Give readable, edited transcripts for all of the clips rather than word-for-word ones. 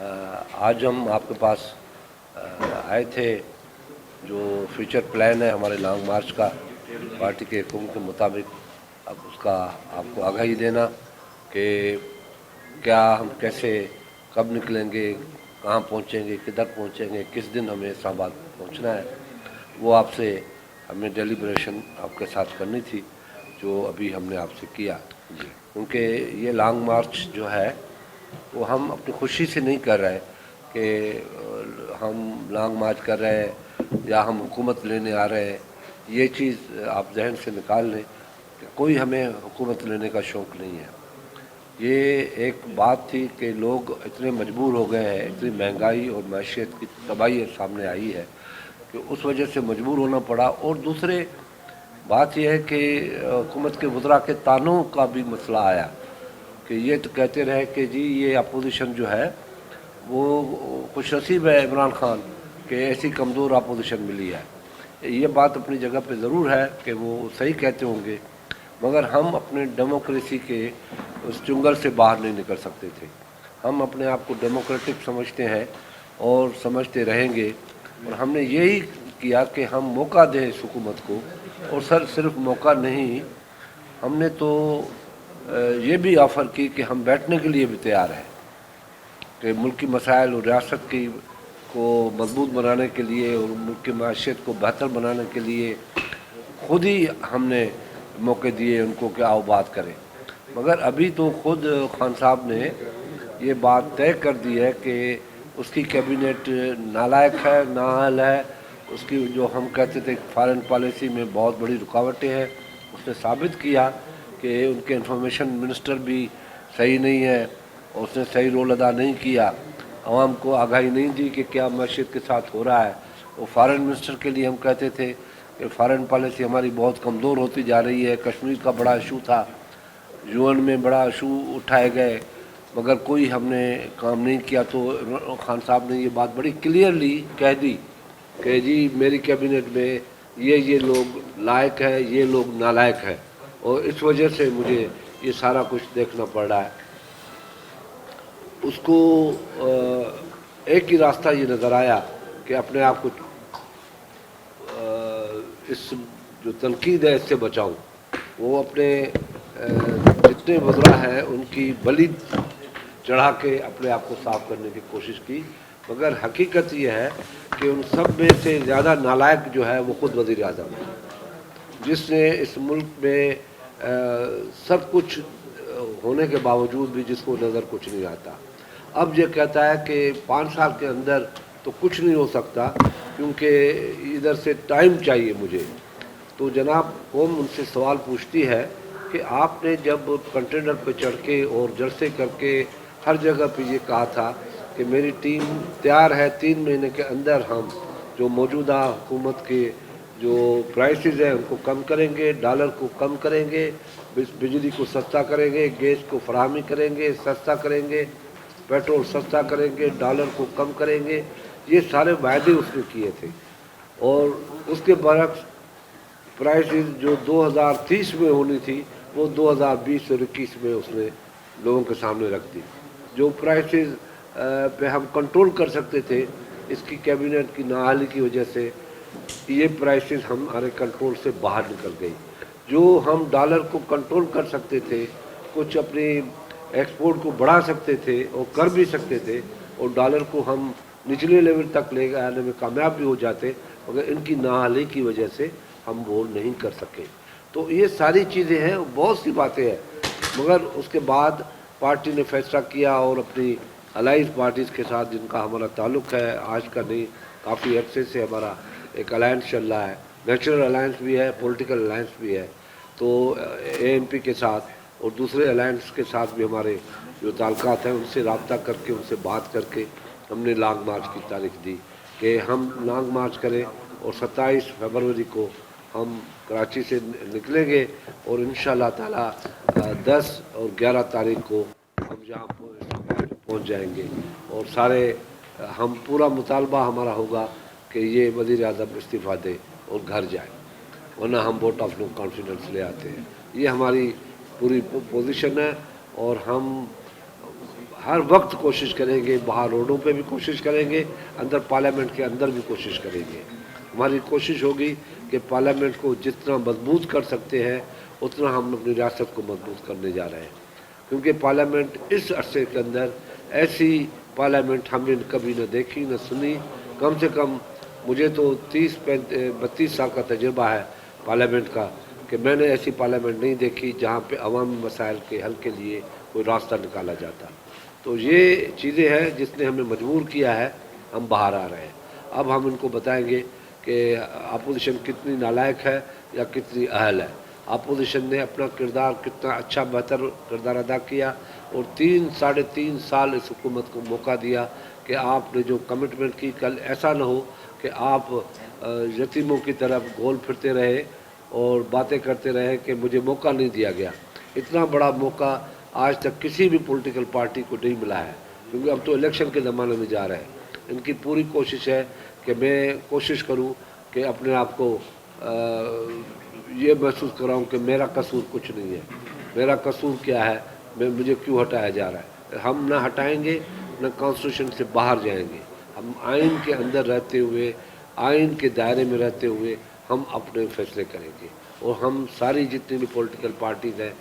आज हम आपके पास आए थे। जो फ्यूचर प्लान है हमारे लॉन्ग मार्च का, पार्टी के हुक्म के मुताबिक अब उसका आपको आगाही देना कि क्या हम कैसे, कब निकलेंगे, कहाँ पहुँचेंगे, किधर पहुँचेंगे, किस दिन हमें इस्लामाबाद पहुँचना है, वो आपसे हमें डेलीब्रेशन आपके साथ करनी थी, जो अभी हमने आपसे किया। क्योंकि ये लॉन्ग मार्च जो है वो हम अपनी खुशी से नहीं कर रहे कि हम लॉन्ग मार्च कर रहे हैं या हम हुकूमत लेने आ रहे हैं। ये चीज़ आप जहन से निकाल लें कि कोई हमें हुकूमत लेने का शौक़ नहीं है। ये एक बात थी कि लोग इतने मजबूर हो गए हैं, इतनी महंगाई और मैशियत की तबाही सामने आई है कि उस वजह से मजबूर होना पड़ा। और दूसरे बात यह है कि हुकूमत के वज़रा के तानों का भी मसला आया कि ये तो कहते रहे कि जी ये अपोजिशन जो है वो खुश नसीब है इमरान खान कि ऐसी कमज़ोर अपोजिशन मिली है। ये बात अपनी जगह पे ज़रूर है कि वो सही कहते होंगे, मगर हम अपने डेमोक्रेसी के उस चुंगल से बाहर नहीं निकल सकते थे। हम अपने आप को डेमोक्रेटिक समझते हैं और समझते रहेंगे, और हमने यही किया कि हम मौका दें इस हुकूमत को। और सर सिर्फ मौका नहीं, हमने तो ये भी ऑफ़र की कि हम बैठने के लिए भी तैयार हैं कि मुल्क की मसाइल और रियासत की को मजबूत बनाने के लिए और मुल्क की माशियत को बेहतर बनाने के लिए खुद ही हमने मौके दिए उनको कि आओ बात करें। मगर अभी तो खुद खान साहब ने ये बात तय कर दी है कि उसकी कैबिनेट नालायक है, नाअहल है। उसकी जो हम कहते थे फॉरेन पॉलिसी में बहुत बड़ी रुकावटें हैं, उसने साबित किया कि उनके इंफॉर्मेशन मिनिस्टर भी सही नहीं है और उसने सही रोल अदा नहीं किया, आवाम को आगाही नहीं दी कि क्या मैशियत के साथ हो रहा है। वो फॉरेन मिनिस्टर के लिए हम कहते थे कि फॉरेन पॉलिसी हमारी बहुत कमज़ोर होती जा रही है। कश्मीर का बड़ा इशू था, यूएन में बड़ा इशू उठाए गए, मगर कोई हमने काम नहीं किया। तो खान साहब ने ये बात बड़ी क्लियरली कह दी कि जी मेरी कैबिनेट में ये लोग लायक है, ये लोग नालायक है, और इस वजह से मुझे ये सारा कुछ देखना पड़ रहा है। उसको एक ही रास्ता ये नज़र आया कि अपने आप को इस जो तनकीद है इससे बचाऊं। वो अपने जितने वज़रा हैं उनकी बलि चढ़ा के अपने आप को साफ करने की कोशिश की, मगर हकीकत ये है कि उन सब में से ज़्यादा नालायक जो है वो खुद वज़ीर आज़म है, जिसने इस मुल्क में सब कुछ होने के बावजूद भी जिसको नज़र कुछ नहीं आता। अब ये कहता है कि 5 साल के अंदर तो कुछ नहीं हो सकता क्योंकि इधर से टाइम चाहिए मुझे। तो जनाब कौम उनसे सवाल पूछती है कि आपने जब कंटेनर पे चढ़ के और जलसे करके हर जगह पे ये कहा था कि मेरी टीम तैयार है, 3 महीने के अंदर हम जो मौजूदा हुकूमत के जो प्राइसेस हैं उनको कम करेंगे, डॉलर को कम करेंगे, बिजली को सस्ता करेंगे, गैस को फराहमी करेंगे, सस्ता करेंगे, पेट्रोल सस्ता करेंगे, डॉलर को कम करेंगे। ये सारे वायदे उसने किए थे। और उसके बरक्स प्राइसेस जो 2030 में होनी थी वो 2020 और 21 में उसने लोगों के सामने रख दी। जो प्राइसेस पे हम कंट्रोल कर सकते थे, इसकी कैबिनेट की नाअहली की वजह से ये प्राइसेस हमारे कंट्रोल से बाहर निकल गई। जो हम डॉलर को कंट्रोल कर सकते थे, कुछ अपनी एक्सपोर्ट को बढ़ा सकते थे और कर भी सकते थे, और डॉलर को हम निचले लेवल तक ले आने में कामयाब भी हो जाते, मगर इनकी नाअहली की वजह से हम वो नहीं कर सके। तो ये सारी चीज़ें हैं, बहुत सी बातें हैं। मगर उसके बाद पार्टी ने फैसला किया और अपनी अलाइज पार्टीज़ के साथ जिनका हमारा ताल्लुक़ है, आज का नहीं काफ़ी अरसे से हमारा एक अलायंस चल रहा है, नेचुरल अलायंस भी है, पॉलिटिकल अलायंस भी है। तो एएनपी के साथ और दूसरे अलायंस के साथ भी हमारे जो ताल्लुकात हैं उनसे रब्ता करके, उनसे बात करके हमने लॉन्ग मार्च की तारीख दी कि हम लॉन्ग मार्च करें, और 27 फरवरी को हम कराची से निकलेंगे और इंशाअल्लाह ताला 10 और 11 तारीख को हम जहाँ पहुँच जाएंगे। और सारे हम पूरा मुतालबा हमारा होगा कि ये वज़ीर आज़म इस्तीफ़ा दे और घर जाए, वरना हम वोट ऑफ नो कॉन्फिडेंस ले आते हैं। ये हमारी पूरी पोजीशन है। और हम हर वक्त कोशिश करेंगे, बाहर रोडों पे भी कोशिश करेंगे, अंदर पार्लियामेंट के अंदर भी कोशिश करेंगे। हमारी कोशिश होगी कि पार्लियामेंट को जितना मजबूत कर सकते हैं उतना हम अपनी रियासत को मजबूत करने जा रहे हैं, क्योंकि पार्लियामेंट इस अरसे के अंदर ऐसी पार्लियामेंट हमने कभी न देखी न सुनी। कम से कम मुझे तो 32 साल का तजुर्बा है पार्लियामेंट का, कि मैंने ऐसी पार्लियामेंट नहीं देखी जहाँ पे अवामी मसाइल के हल के लिए कोई रास्ता निकाला जाता। तो ये चीज़ें हैं जिसने हमें मजबूर किया है, हम बाहर आ रहे हैं। अब हम इनको बताएंगे कि अपोजिशन कितनी नालायक है या कितनी अहल है। अपोजिशन ने अपना किरदार कितना अच्छा बेहतर किरदार अदा किया और 3 साढ़े 3 साल इस हुकूमत को मौका दिया कि आपने जो कमिटमेंट की, कल ऐसा ना हो कि आप यतीमों की तरफ गोल फिरते रहे और बातें करते रहे कि मुझे मौका नहीं दिया गया। इतना बड़ा मौका आज तक किसी भी पॉलिटिकल पार्टी को नहीं मिला है, क्योंकि अब तो इलेक्शन के ज़माने में जा रहे हैं। इनकी पूरी कोशिश है कि मैं कोशिश करूं कि अपने आप को ये महसूस कराऊं कि मेरा कसूर कुछ नहीं है। मेरा कसूर क्या है, मुझे क्यों हटाया जा रहा है। हम ना हटाएंगे न कॉन्स्टिट्यूशन से बाहर जाएंगे। हम आइन के अंदर रहते हुए, आइन के दायरे में रहते हुए हम अपने फैसले करेंगे। और हम सारी जितनी भी पॉलिटिकल पार्टीज़ हैं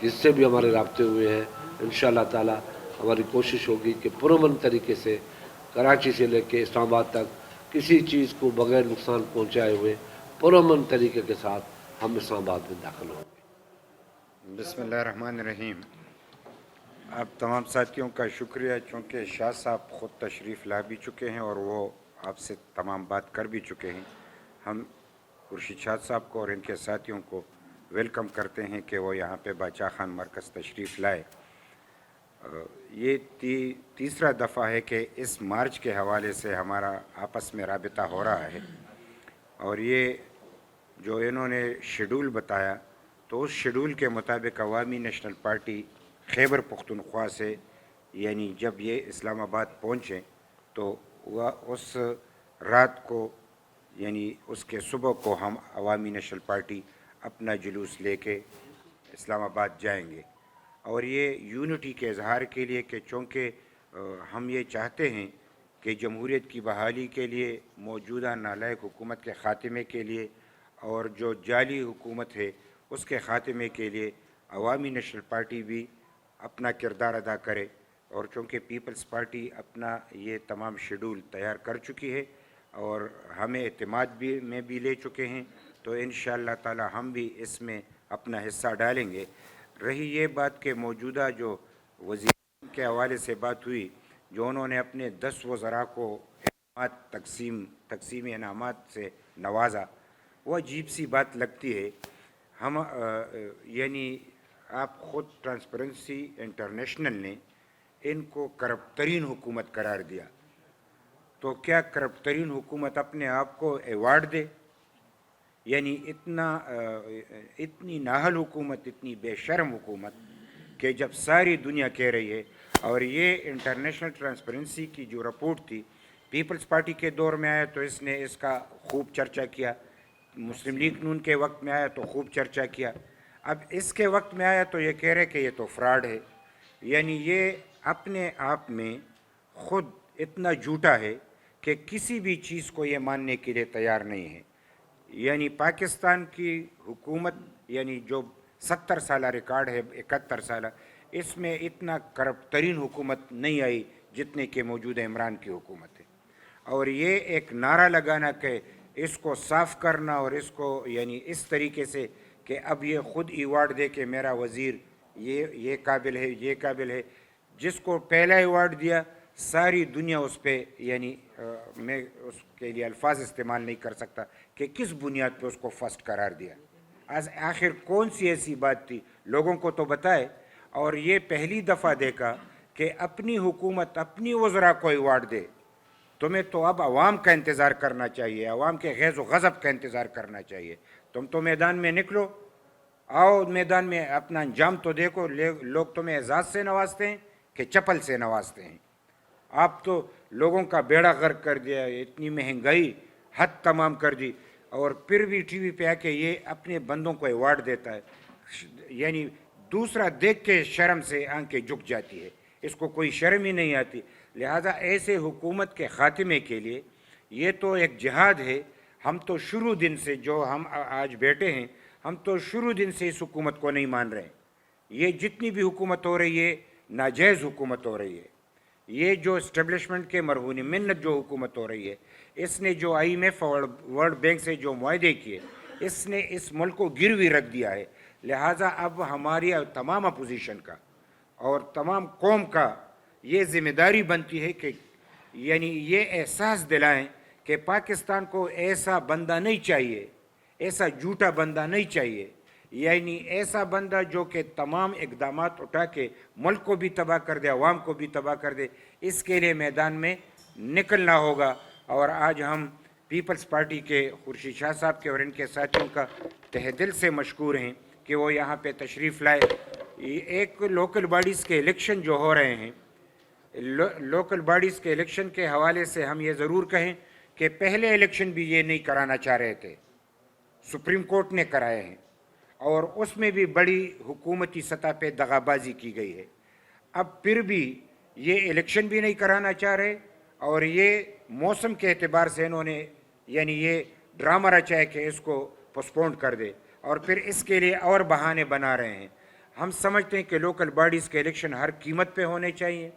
जिससे भी हमारे राब्ते हुए हैं, इंशाअल्लाह ताला हमारी कोशिश होगी कि पुरअमन तरीके से कराची से लेकर इस्लामाबाद तक किसी चीज़ को बग़ैर नुकसान पहुँचाए हुए पुरअमन तरीके के साथ हम इस्लामाबाद में दाखिल होंगे। बिस्मिल्लाहिर्रहमानिर्रहीम। आप तमाम साथियों का शुक्रिया, चूँकि शाह साहब ख़ुद तशरीफ़ ला भी चुके हैं और वो आपसे तमाम बात कर भी चुके हैं। हम खुर्शीद शाह साहब को और इनके साथियों को वेलकम करते हैं कि वो यहाँ पे बादशाह खान मरकज़ तशरीफ़ लाए। ये तीसरा दफ़ा है कि इस मार्च के हवाले से हमारा आपस में राबिता हो रहा है, और ये जो इन्होंने शेड्यूल बताया तो उस शेड्यूल के मुताबिक अवामी नेशनल पार्टी खैबर पख्तूनख्वा से, यानी जब ये इस्लामाबाद पहुँचें तो वह उस रात को, यानी उसके सुबह को हम अवामी नेशनल पार्टी अपना जुलूस लेके इस्लामाबाद जाएंगे। और ये यूनिटी के इजहार के लिए कि चूँकि हम ये चाहते हैं कि जमहूरियत की बहाली के लिए, मौजूदा नालायक हुकूमत के ख़ात्मे के लिए और जो जाली हुकूमत है उसके ख़ात्मे के लिए अवामी नेशनल पार्टी भी अपना किरदार अदा करे। और चूँकि पीपल्स पार्टी अपना ये तमाम शेड्यूल तैयार कर चुकी है और हमें एतमाद में भी ले चुके हैं, तो इंशाअल्लाह ताला हम भी इसमें अपना हिस्सा डालेंगे। रही ये बात कि मौजूदा जो वज़ीर के हवाले से बात हुई, जो उन्होंने अपने 10 वज़रा को तकसीम इनामात से नवाजा, वह अजीब सी बात लगती है। हम यानी आप ख़ुद ट्रांसपेरेंसी इंटरनेशनल ने इनको करप्ट तरीन हुकूमत करार दिया, तो क्या करप्ट तरीन हुकूमत अपने आप को एवार्ड दे? यानी इतनी नाहल हुकूमत, इतनी बेशर्म हुकूमत कि जब सारी दुनिया कह रही है। और ये इंटरनेशनल ट्रांसपेरेंसी की जो रिपोर्ट थी, पीपल्स पार्टी के दौर में आया तो इसने इसका खूब चर्चा किया, मुस्लिम लीग नून के वक्त में आया तो खूब चर्चा किया, अब इसके वक्त में आया तो ये कह रहे कि ये तो फ्रॉड है। यानी ये अपने आप में ख़ुद इतना झूठा है कि किसी भी चीज़ को ये मानने के लिए तैयार नहीं है। यानी पाकिस्तान की हुकूमत, यानी जो 70 साल रिकॉर्ड है, 71 साल, इसमें इतना करप्ट तरीन हुकूमत नहीं आई जितने के मौजूदा इमरान की हुकूमत है। और ये एक नारा लगाना कि इसको साफ़ करना और इसको यानी इस तरीके से कि अब ये ख़ुद अवार्ड दे कि मेरा वज़ीर ये काबिल है, ये काबिल है। जिसको पहला अवार्ड दिया सारी दुनिया उस पर, यानी मैं उसके लिए अल्फाज इस्तेमाल नहीं कर सकता कि किस बुनियाद पे उसको फ़र्स्ट करार दिया। आज आखिर कौन सी ऐसी बात थी, लोगों को तो बताए। और ये पहली दफ़ा देखा कि अपनी हुकूमत अपनी वज़रा को अवार्ड दे। तुम्हें तो अब आवाम का इंतज़ार करना चाहिए, आवाम के गैज़ व गज़ब का इंतज़ार करना चाहिए। तुम तो मैदान में निकलो, आओ मैदान में अपना अंजाम तो देखो। लोग तुम्हें एजाज़ से नवाजते हैं कि चप्पल से नवाजते हैं। आप तो लोगों का बेड़ा गर्क कर दिया, इतनी महंगाई हद तमाम कर दी, और फिर भी टीवी पे आके ये अपने बंदों को अवार्ड देता है। यानी दूसरा देख के शर्म से आंखें झुक जाती है। इसको कोई शर्म ही नहीं आती। लिहाजा ऐसे हुकूमत के ख़ात्मे के लिए ये तो एक जिहाद है। हम तो शुरू दिन से जो हम आज बैठे हैं, हम तो शुरू दिन से इस हुकूमत को नहीं मान रहे। ये जितनी भी हुकूमत हो रही है नाजायज़ हुकूमत हो रही है। ये जो इस्टेब्लिशमेंट के मरहून मिन्नत जो हुकूमत हो रही है, इसने जो IMF और वर्ल्ड बैंक से जो मुआहदे किए, इसने इस मुल्क को गिरवी रख दिया है। लिहाजा अब हमारी तमाम अपोजिशन का और तमाम कौम का ये ज़िम्मेदारी बनती है कि यानी ये एहसास दिलाएं कि पाकिस्तान को ऐसा बंदा नहीं चाहिए, ऐसा झूठा बंदा नहीं चाहिए, यानी ऐसा बंदा जो कि तमाम इक़दामात उठा के मुल्क को भी तबाह कर दे, अवाम को भी तबाह कर दे। इसके लिए मैदान में निकलना होगा। और आज हम पीपल्स पार्टी के खुर्शीद शाह साहब के और इनके साथियों का तहे दिल से मशकूर हैं कि वो यहाँ पे तशरीफ़ लाए। एक लोकल बॉडीज़ के इलेक्शन जो हो रहे हैं, लोकल बॉडीज़ के इलेक्शन के हवाले से हम ये ज़रूर कहें कि पहले इलेक्शन भी ये नहीं कराना चाह रहे थे, सुप्रीम कोर्ट ने कराए हैं और उसमें भी बड़ी हुकूमती सतह पे दगाबाजी की गई है। अब फिर भी ये इलेक्शन भी नहीं कराना चाह रहे और ये मौसम के एतबार से इन्होंने यानी ये ड्रामा रचा है कि इसको पोस्टपोन कर दे और फिर इसके लिए और बहाने बना रहे हैं। हम समझते हैं कि लोकल बॉडीज़ के इलेक्शन हर कीमत पे होने चाहिए,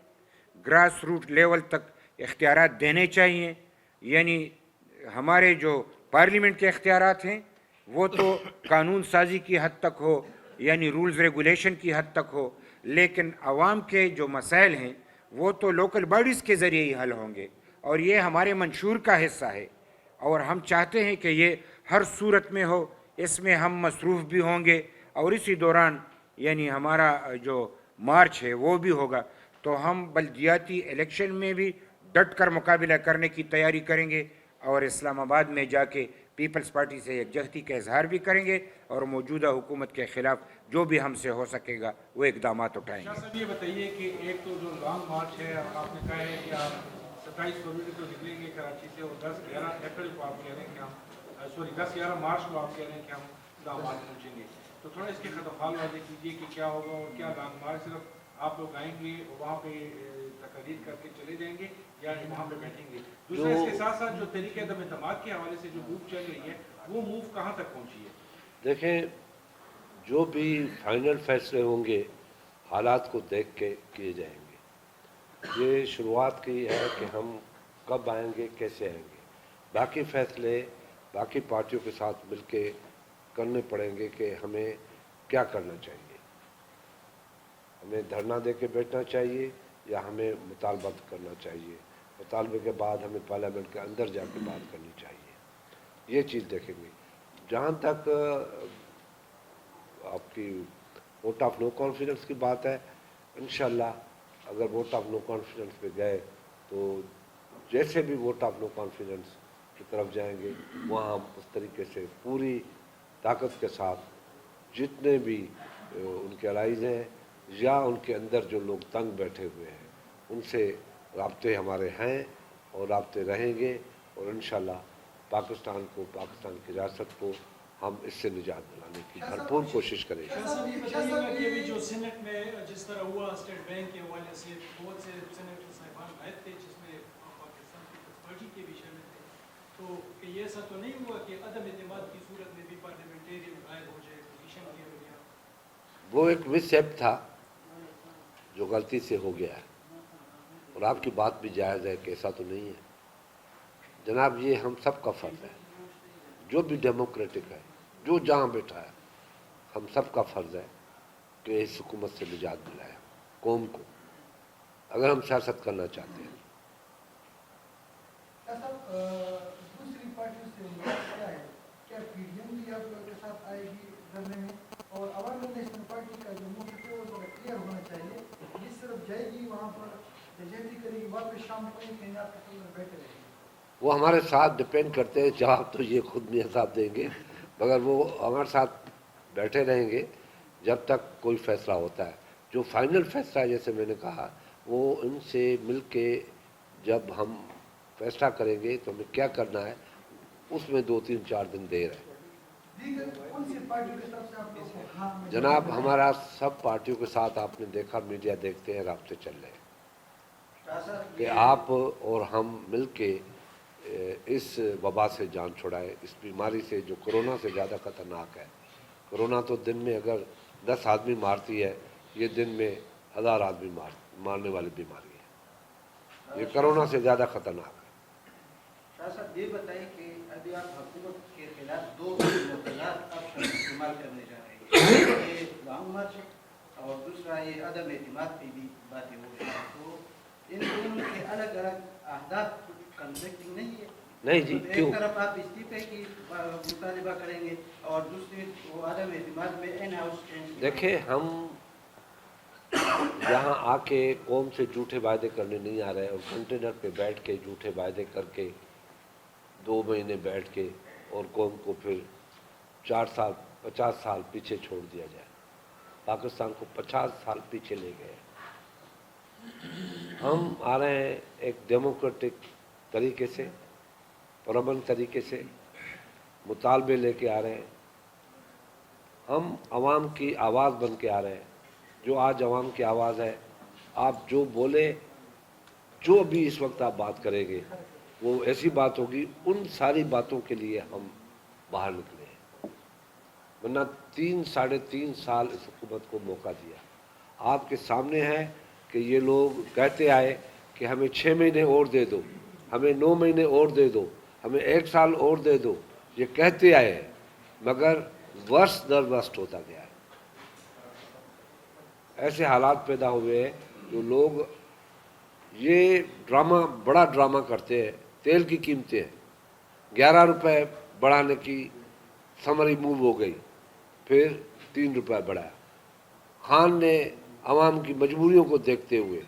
ग्रास रूट लेवल तक इख्तियारात देने चाहिए। यानी हमारे जो पार्लियामेंट के इख्तियारात हैं वो तो कानून साजी की हद तक हो, यानी रूल्स रेगुलेशन की हद तक हो, लेकिन आवाम के जो मसाइल हैं वो तो लोकल बॉडीज़ के ज़रिए ही हल होंगे और ये हमारे मंशूर का हिस्सा है और हम चाहते हैं कि ये हर सूरत में हो। इसमें हम मसरूफ़ भी होंगे और इसी दौरान यानी हमारा जो मार्च है वो भी होगा। तो हम बल्दियाती इलेक्शन में भी डट कर मुकाबला करने की तैयारी करेंगे और इस्लामाबाद में जाके पीपल्स पार्टी से यकजहती का इजहार भी करेंगे और मौजूदा हुकूमत के ख़िलाफ़ जो भी हमसे हो सकेगा वो इकदाम उठाएंगे। शाह साहब ये बताइए कि एक तो जो लॉन्ग मार्च है, आपने कहा है कि आप 27 फरवरी को निकलेंगे कराची से और 10-11 अप्रैल को आप कह रहे हैं कि हम 10-11 मार्च को आप कह रहे हैं कि हम इस्लामाबाद पहुँचेंगे। तो थोड़ा इसके खतफाल वादे कीजिए कि क्या होगा और क्या लॉन्ग मार्च सिर्फ आप लोग आएंगे और वहाँ पे तकरीर करके चले जाएंगे या वहाँ पे बैठेंगे? दूसरा इसके साथ साथ जो तरीके अदम एतमाद के हवाले से जो मूव चल रही है वो मूव कहाँ तक पहुँची है? देखें, जो भी फाइनल फैसले होंगे हालात को देख के किए जाएंगे। ये शुरुआत की है कि हम कब आएंगे, कैसे आएंगे। बाकी फैसले बाकी पार्टियों के साथ मिलके करने पड़ेंगे कि हमें क्या करना चाहिए। हमें धरना दे के बैठना चाहिए या हमें मुतालबा करना चाहिए। मुतालबे के बाद हमें पार्लियामेंट के अंदर जाके बात करनी चाहिए। ये चीज़ देखेंगे। जहाँ तक आपकी वोट ऑफ नो कॉन्फिडेंस की बात है, इंशाल्लाह अगर वोट ऑफ नो कॉन्फिडेंस पे गए तो जैसे भी वोट ऑफ नो कॉन्फिडेंस की तरफ जाएंगे वहाँ हम उस तरीके से पूरी ताकत के साथ जितने भी उनके अलाइज हैं या उनके अंदर जो लोग तंग बैठे हुए हैं उनसे राब्ते हमारे हैं और राब्ते रहेंगे और इंशाल्लाह पाकिस्तान की रियासत को हम इससे निजात दिलाने की भरपूर कोशिश करेंगे। शाह साहब ये बताइएगा कि अभी जो सेनेट में जिस तरह हुआ स्टेट बैंक के हवाले से बहुत से सेनेटर साहिबान आए थे जिसमें पाकिस्तान पीपल्स पार्टी के भी शामिल थे, तो ये ऐसा तो नहीं हुआ कि अदम एतमाद की सूरत में भी पार्लियामेंटेरियन गायब हो जाए पोजीशन के वगैरह? वो एक मिसहैप था जो गलती से हो गया है और आपकी बात भी जायज़ है कि ऐसा तो नहीं है जनाब। ये हम सब का फ़र्ज़ है, जो भी डेमोक्रेटिक है, जो जहाँ बैठा है, हम सब का फ़र्ज़ है कि इस हुकूमत से निजात दिलाए कौम को, अगर हम सियासत करना चाहते हैं। दूसरी पार्टियों से क्या है, क्या PDM भी आप लोगों के साथ आएगी धरने में? और अवामी नेशनल पार्टी का जो मुख्य है वो थोड़ा क्लियर होना चाहिए, जिस तरफ जाएगी वहाँ पर जजती करेगी, वापस शाम को कहीं आपके सामने बैठे रहेगी? वो हमारे साथ डिपेंड करते हैं, जवाब तो ये खुद नहीं साहब देंगे, मगर वो हमारे साथ बैठे रहेंगे जब तक कोई फ़ैसला होता है। जो फाइनल फ़ैसला है, जैसे मैंने कहा, वो इनसे मिल के जब हम फैसला करेंगे तो हमें क्या करना है, उसमें 2-3-4 दिन देर है। जनाब, हमारा सब पार्टियों के साथ आपने देखा, मीडिया देखते हैं, राब्ते चल रहे हैं। कि आप और हम मिल के इस वबा से जान छुड़ाएं, इस बीमारी से जो कोरोना से ज़्यादा ख़तरनाक है। कोरोना तो दिन में अगर 10 आदमी मारती है, ये दिन में 1000 आदमी मारने वाली बीमारी है। ये कोरोना से ज़्यादा ख़तरनाक है। शाह साहब ये बताइए कि अभी आप हुकूमत के खिलाफ 2 मुतलाक ऑप्शन इस्तेमाल करने जा रहे हैं, ये लॉन्ग मार्च और दूसरा ये अदम एतमाद की भी बातें हो रही हैं, तो इन दोनों के अलग अलग अहदाफ कुछ कन्फ्लिक्टिंग नहीं है? नहीं जी, तो क्यों? एक तरफ आप इस्तीफे की मुतालिबा करेंगे और दूसरी वो अदम एतमाद में इन हाउस चेंज। देखिए, हम यहाँ आके कौम से झूठे वायदे करने नहीं आ रहे और कंटेनर पे बैठ के झूठे वायदे करके 2 महीने बैठ के और कौम को फिर 4 साल 50 साल पीछे छोड़ दिया जाए। पाकिस्तान को 50 साल पीछे ले गए। हम आ रहे हैं एक डेमोक्रेटिक तरीके से, पुरअमन तरीके से, मुतालबे लेके आ रहे हैं। हम आवाम की आवाज़ बन के आ रहे हैं। जो आज आवाम की आवाज़ है, आप जो बोले, जो भी इस वक्त आप बात करेंगे, वो ऐसी बात होगी, उन सारी बातों के लिए हम बाहर निकले हैं। वरना 3-3.5 साल इस हुकूमत को मौका दिया। आपके सामने है कि ये लोग कहते आए कि हमें 6 महीने और दे दो, हमें 9 महीने और दे दो, हमें 1 साल और दे दो। ये कहते आए हैं, मगर वर्ष दर वर्ष होता गया है। ऐसे हालात पैदा हुए हैं जो लोग ये ड्रामा, बड़ा ड्रामा करते हैं। तेल की कीमतें 11 रुपए बढ़ाने की समरी मूव हो गई, फिर 3 रुपए बढ़ाया। खान ने आवाम की मजबूरियों को देखते हुए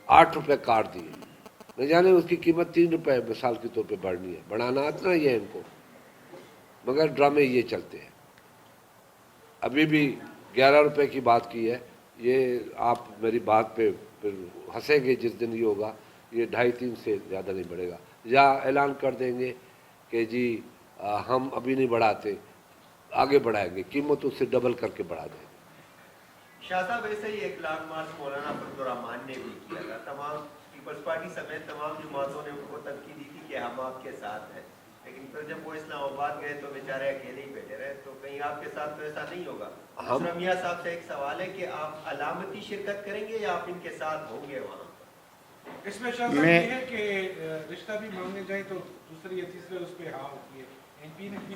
8 रुपए काट दिए। न जाने उसकी कीमत 3 रुपए मिसाल के तौर पे बढ़नी है, बढ़ाना इतना ही है इनको, मगर ड्रामे ये चलते हैं। अभी भी 11 रुपए की बात की है। ये आप मेरी बात पे फिर हंसेंगे जिस दिन ये होगा, ये 2.5-3 से ज़्यादा नहीं बढ़ेगा। या ऐलान कर देंगे कि जी हम अभी नहीं बढ़ाते, आगे बढ़ाएंगे, कीमत उससे डबल करके बढ़ा देंगे। शाह साहब, ऐसे ही एक लॉन्ग मार्च मौलाना फजल रहमान ने भी किया था। तमाम पीपल्स पार्टी समेत तमाम जमातों ने उनको तनकीद दी थी कि हम आपके साथ हैं, लेकिन फिर जब वो इस्लामाबाद गए तो बेचारे अकेले ही बैठे रहे। तो कहीं आपके साथ तो ऐसा नहीं होगा? दूसरा मियां साहब से एक सवाल है कि आप अलामती शिरकत करेंगे या आप इनके साथ होंगे वहाँ? इसमें शाह साहब ये है कि रिश्ता भी मांगने जाए तो दूसरे या तीसरे उस पर हाँ होती है। एमपी ने भी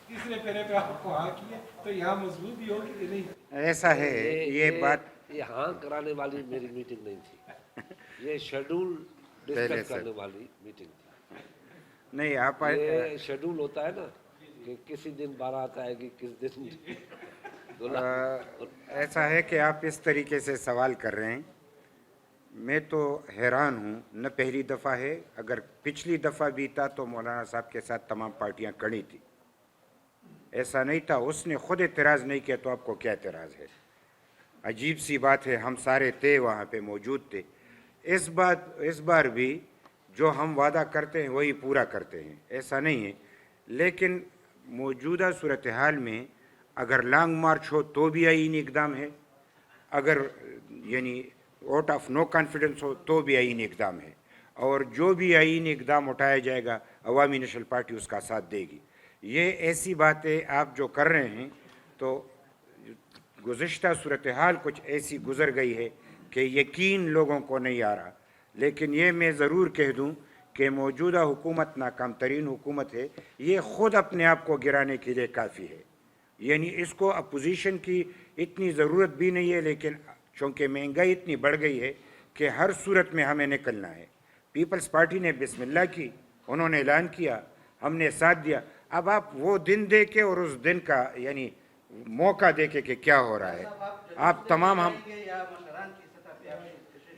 तीसरे पेरे पे आपको हाँ किया, तो यहाँ मजबूत भी होगी कि नहीं? ऐसा है ये बात। ये हाँ कराने वाली मेरी मीटिंग नहीं थी, ये शेड्यूल डिस्कस करने वाली मीटिंग थी। नहीं, आप ये शेड्यूल होता है ना कि किसी दिन बारात आएगी, किस दिन ऐसा है कि आप इस तरीके से सवाल कर रहे हैं। मैं तो हैरान हूँ। न पहली दफ़ा है, अगर पिछली दफ़ा भी था तो मौलाना साहब के साथ तमाम पार्टियां खड़ी थी। ऐसा नहीं था, उसने खुद एतराज़ नहीं किया तो आपको क्या एतराज़ है? अजीब सी बात है, हम सारे थे वहाँ पे मौजूद थे। इस बार भी जो हम वादा करते हैं वही पूरा करते हैं, ऐसा नहीं है। लेकिन मौजूदा सूरत हाल में अगर लॉन्ग मार्च हो तो भी आईनी इक़दाम है, अगर यानी वोट ऑफ नो कॉन्फिडेंस हो तो भी आईनी इक़दाम है, और जो भी आईनी इक़दाम उठाया जाएगा अवामी नेशनल पार्टी उसका साथ देगी। ये ऐसी बातें आप जो कर रहे हैं, तो गुज़िश्ता सूरत हाल कुछ ऐसी गुज़र गई है कि यकीन लोगों को नहीं आ रहा। लेकिन ये मैं ज़रूर कह दूं कि मौजूदा हुकूमत नाकाम तरीन हुकूमत है, ये ख़ुद अपने आप को गिराने के लिए काफ़ी है। यानी इसको अपोजिशन की इतनी ज़रूरत भी नहीं है, लेकिन चूँकि महंगाई इतनी बढ़ गई है कि हर सूरत में हमें निकलना है। पीपल्स पार्टी ने बिस्मिल्लाह की, उन्होंने ऐलान किया, हमने साथ दिया। अब आप वो दिन दे के और उस दिन का यानी मौका दे के कि क्या हो रहा है, आप तमाम हम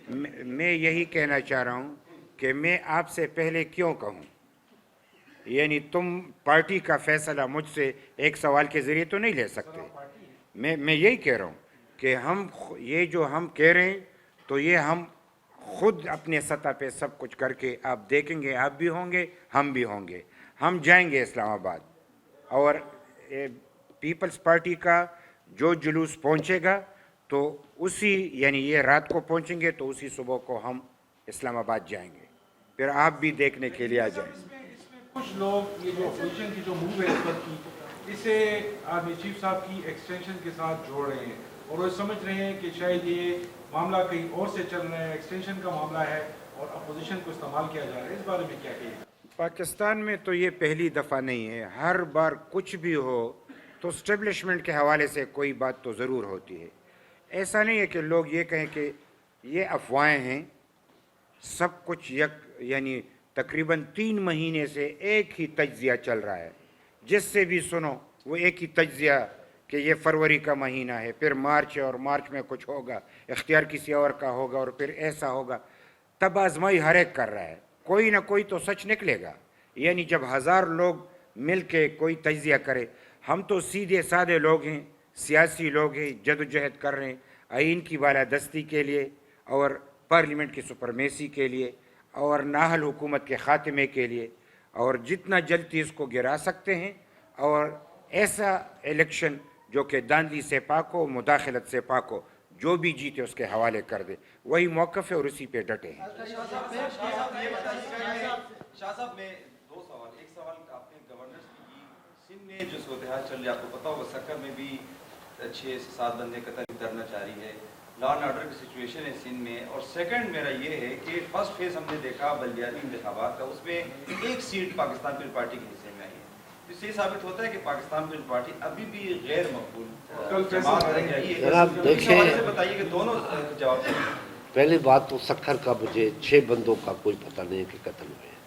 मैं यही कहना चाह रहा हूँ कि मैं आपसे पहले क्यों कहूँ, यानी तुम पार्टी का फैसला मुझसे एक सवाल के ज़रिए तो नहीं ले सकते। मैं यही कह रहा हूँ कि हम ये जो हम कह रहे हैं तो ये हम खुद अपने सतह पे सब कुछ करके आप देखेंगे, आप भी होंगे, हम भी होंगे। हम जाएंगे इस्लामाबाद और पीपल्स पार्टी का जो जुलूस पहुंचेगा تو اسی یعنی یہ رات کو پہنچیں گے تو اسی صبح کو ہم اسلام آباد جائیں گے، پھر آپ بھی دیکھنے کے لیے آ جائیں۔ اس میں کچھ لوگ یہ جو اپوزیشن کی جو موو ہے اس وقت کی، اسے آرمی چیف صاحب کی ایکسٹینشن کے ساتھ جوڑ رہے ہیں اور وہ سمجھ رہے ہیں کہ شاید یہ معاملہ کہیں اور سے چل رہا ہے، ایکسٹینشن کا معاملہ ہے اور اپوزیشن کو استعمال کیا جا رہا ہے۔ اس بارے میں کیا کہیں؟ پاکستان میں تو یہ پہلی دفعہ نہیں ہے، ہر بار کچھ بھی ہو تو اسٹیبلشمنٹ کے حوالے سے کوئی بات تو ضرور ہوتی ہے۔ ایسا نہیں ہے کہ لوگ یہ کہیں کہ یہ افواہیں ہیں، سب کچھ یعنی تقریباً 3 مہینے سے ایک ہی تجزیہ چل رہا ہے، جس سے بھی سنو وہ ایک ہی تجزیہ کہ یہ فروری کا مہینہ ہے، پھر مارچ ہے اور مارچ میں کچھ ہوگا، اختیار کسی اور کا ہوگا اور پھر ایسا ہوگا۔ تب آزمائی ہر ایک کر رہا ہے، کوئی نہ کوئی تو سچ نکلے گا۔ یعنی جب 1000 لوگ مل کے کوئی تجزیہ کرے، ہم تو سیدھے سادے لوگ ہیں، سیاسی لوگ ہیں، جدوجہد کر رہے ہیں آئین کی بالادستی کے لیے اور پارلیمنٹ کی سپرمیسی کے لیے اور نااہل حکومت کے خاتمے کے لیے، اور جتنا جلدی اس کو گرا سکتے ہیں اور ایسا الیکشن جو کہ داندلی سے پاک ہو، مداخلت سے پاک ہو، جو بھی جیتے اس کے حوالے کر دے، وہی موقف ہے اور اسی پہ ڈٹے ہیں۔ شاہ صاحب میں 2 سوال، ایک سوال آپ نے گورننس کی، سندھ میں جو صورتحال چل رہی ہے آپ کو پتا ہوگا، سکر میں بھی 6 سے 7 بندے قتل کرنا جاری ہے، لا اینڈ آرڈر کی سچویشن ہے سندھ میں۔ اور سیکنڈ میرا یہ ہے کہ فرسٹ فیز ہم نے دیکھا بلدیاتی انتخابات کا، اس میں 1 سیٹ پاکستان پیپلز پارٹی کے حصے میں آئی ہے، تو اس سے یہ ثابت ہوتا ہے کہ پاکستان پیپلز پارٹی ابھی بھی غیر مقبول جماعت رہ گئی ہے۔ جناب دیکھیں، سے بتائیے کہ دونوں جواب دیں۔ پہلی بات تو سکھر کا مجھے 6 بندوں کا کوئی پتہ نہیں ہے کہ قتل ہوئے ہیں،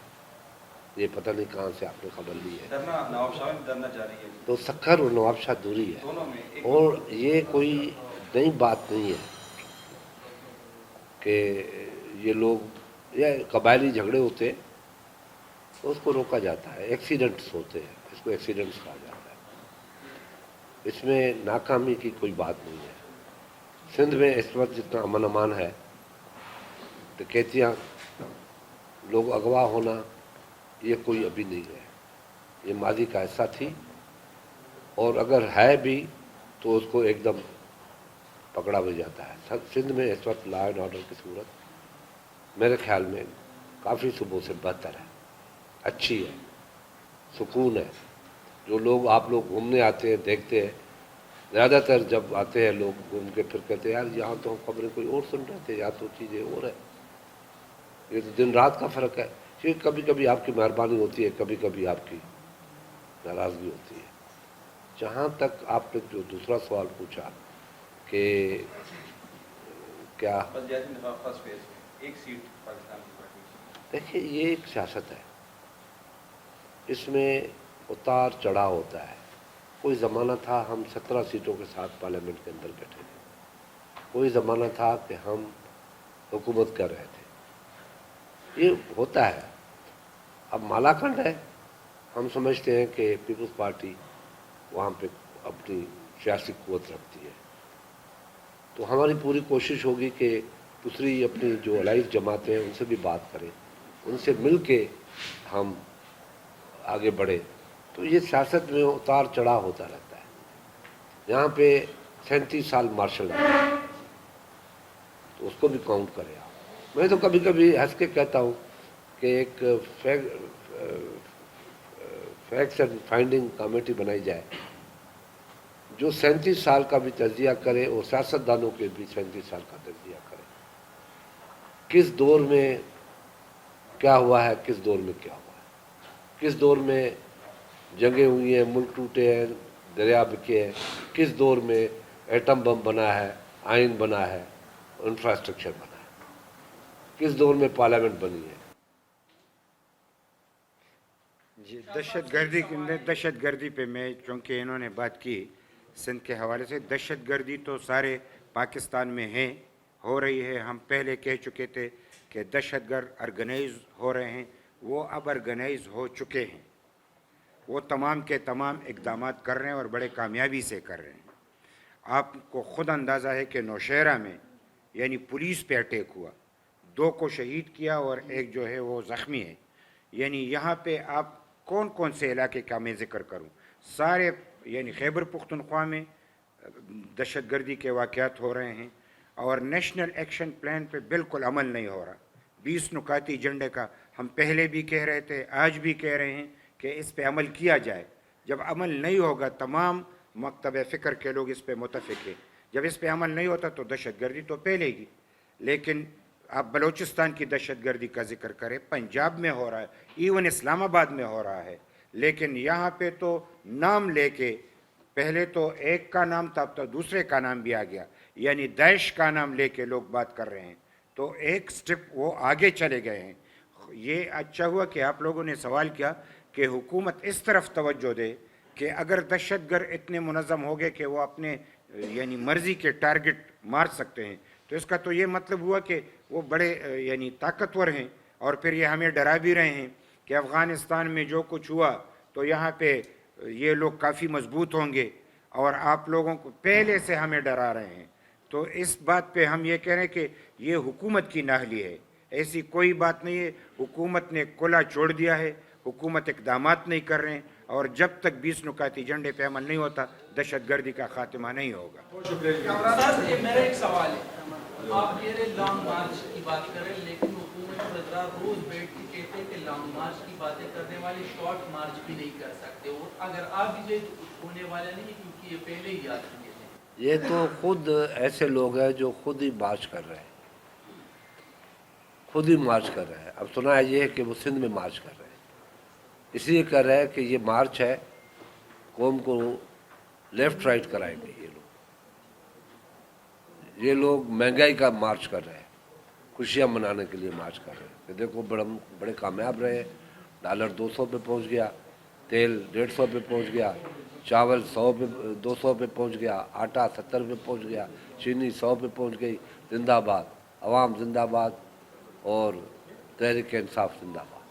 یہ پتہ نہیں کہاں سے آپ نے خبر لی ہے۔ دھرنا نواب شاہ میں دھرنا جاری ہے تو سکھر اور نواب شاہ دوری ہے، دونوں میں ایک اور یہ کوئی نئی بات نہیں ہے کہ یہ لوگ یا قبائلی جھگڑے ہوتے ہیں تو اس کو روکا جاتا ہے، ایکسیڈنٹس ہوتے ہیں، اس کو ایکسیڈنٹس کہا جاتا ہے، اس میں ناکامی کی کوئی بات نہیں ہے۔ سندھ میں اس وقت جتنا امن امان ہے، ڈکیتیاں، لوگ اغوا ہونا، یہ کوئی ابھی نہیں ہے، یہ ماضی کا حصہ تھی، اور اگر ہے بھی تو اس کو ایک دم پکڑا بھی جاتا ہے۔ سندھ میں اس وقت لا اینڈ آرڈر کی صورت میرے خیال میں کافی صوبوں سے بہتر ہے، اچھی ہے، سکون ہے۔ جو لوگ آپ لوگ گھومنے آتے ہیں دیکھتے ہیں، زیادہ تر جب آتے ہیں لوگ گھوم کے پھر کہتے ہیں یار یہاں تو ہم خبریں کوئی اور سن رہے تھے، یہاں تو چیزیں اور ہے۔ یہ تو دن رات کا فرق ہے، یہ کبھی کبھی آپ کی مہربانی ہوتی ہے، کبھی کبھی آپ کی ناراضگی ہوتی ہے۔ جہاں تک آپ نے جو دوسرا سوال پوچھا کہ کیا، بلدیاتی انتخاب فرسٹ فیز میں 1 سیٹ پاکستان کی پارٹی۔ دیکھیں یہ ایک سیاست ہے، اس میں اتار چڑھاؤ ہوتا ہے۔ کوئی زمانہ تھا ہم 17 سیٹوں کے ساتھ پارلیمنٹ کے اندر بیٹھے تھے، کوئی زمانہ تھا کہ ہم حکومت کر رہے تھے، یہ ہوتا ہے۔ اب مالاکنڈ ہے، ہم سمجھتے ہیں کہ پیپلز پارٹی وہاں پہ اپنی سیاسی قوت رکھتی ہے، تو ہماری پوری کوشش ہوگی کہ دوسری اپنی جو الائز جماعتیں ہیں ان سے بھی بات کریں، ان سے مل کے ہم آگے بڑھیں۔ تو یہ سیاست میں اتار چڑھاؤ ہوتا رہتا ہے۔ یہاں پہ 37 سال مارشل لا ہے، تو اس کو بھی کاؤنٹ کریں آپ۔ میں تو کبھی کبھی ہنس کے کہتا ہوں کہ ایک فیکٹس اینڈ فائنڈنگ کمیٹی بنائی جائے جو 37 سال کا بھی تجزیہ کرے اور سیاستدانوں کے بھی 37 سال کا تجزیہ کرے، کس دور میں کیا ہوا ہے، کس دور میں کیا ہوا ہے، کس دور میں جنگیں ہوئی ہیں، ملک ٹوٹے ہیں، دریا بکے ہیں، کس دور میں ایٹم بم بنا ہے، آئین بنا ہے، انفراسٹرکچر بنا ہے، کس دور میں پارلیمنٹ بنی ہے۔ جی، دہشت گردی پہ میں چونکہ انہوں نے بات کی سندھ کے حوالے سے، دہشت گردی تو سارے پاکستان میں ہیں، ہو رہی ہے۔ ہم پہلے کہہ چکے تھے کہ دہشت گرد آرگنائز ہو رہے ہیں، وہ اب آرگنائز ہو چکے ہیں، وہ تمام کے تمام اقدامات کر رہے ہیں اور بڑے کامیابی سے کر رہے ہیں۔ آپ کو خود اندازہ ہے کہ نوشہرہ میں یعنی پولیس پہ اٹیک ہوا، 2 کو شہید کیا اور ایک جو ہے وہ زخمی ہے۔ یعنی یہاں پہ آپ کون کون سے علاقے کا میں ذکر کروں، سارے یعنی خیبر پختونخوا میں दहशत गर्दी के वाक़यात हो रहे हैं और नेशनल एक्शन प्लान पे बिल्कुल अमल नहीं हो रहा। 20 नुकाती एजेंडे का हम पहले भी कह रहे थे, आज भी कह रहे हैं कि इस पे अमल किया जाए। जब अमल नहीं होगा, तमाम मकतब फ़िक्र के लोग इस पे मुतफ़िक़ हैं, जब इस पे अमल नहीं होता तो दहशत गर्दी तो फैलेगी। लेकिन आप बलूचिस्तान की दहशत गर्दी का जिक्र करें, पंजाब में हो रहा है, इवन इस्लामाबाद में हो रहा है, लेकिन यहाँ पे तो नाम लेके, पहले तो एक का नाम था, अब तो दूसरे का नाम भी आ गया, यानी दाइश का नाम लेके लोग बात कर रहे हैं, तो एक स्टेप वो आगे चले गए हैं। ये अच्छा हुआ कि आप लोगों ने सवाल किया कि हुकूमत इस तरफ तवज्जो दे कि अगर दहशतगर्द इतने मुनज़्ज़म हो गए कि वो अपने यानी मर्ज़ी के टारगेट मार सकते हैं, तो इसका तो ये मतलब हुआ कि वो बड़े यानी ताकतवर हैं। और फिर ये हमें डरा भी रहे हैं कि अफ़गानिस्तान में जो कुछ हुआ तो यहाँ पे ये लोग काफ़ी मजबूत होंगे, और आप लोगों को पहले से हमें डरा रहे हैं। तो इस बात पे हम ये कह रहे हैं कि ये हुकूमत की नाहली है, ऐसी कोई बात नहीं है। हुकूमत ने खुला छोड़ दिया है, हुकूमत इक़दामात नहीं कर रहे हैं, और जब तक 20 नुकाती एजेंडे पे अमल नहीं होता, दहशत गर्दी का खात्मा नहीं होगा। सर, ये मेरा एक सवाल है, आप कह रहे लॉन्ग मार्च की बात कर रहे हैं, लेकिन हुकूमत वज़रा रोज बैठ के कहते हैं कि लॉन्ग मार्च की बातें करने वाले शॉर्ट मार्च भी नहीं कर सकते, और अगर आप भी तो कुछ होने वाला नहीं है, क्योंकि ये पहले ही याद किए थे। ये तो खुद ऐसे लोग हैं जो खुद ही मार्च कर रहे हैं, खुद ही मार्च कर रहे हैं। अब सुना है ये कि वो सिंध में मार्च कर रहे हैं, इसलिए कर रहे हैं कि ये मार्च है, कौम को लेफ्ट राइट कराएंगे ये लोग महंगाई का मार्च कर रहे हैं, खुशियाँ मनाने के लिए मार्च कर रहे हैं कि देखो बड़े कामयाब रहे, डॉलर 200 पे पहुंच गया, तेल 150 पे पहुंच गया, चावल 200 पे पहुंच गया, आटा 70 पे पहुंच गया, चीनी 100 पे पहुंच गई। जिंदाबाद अवाम, जिंदाबाद, और तहरीक इंसाफ जिंदाबाद।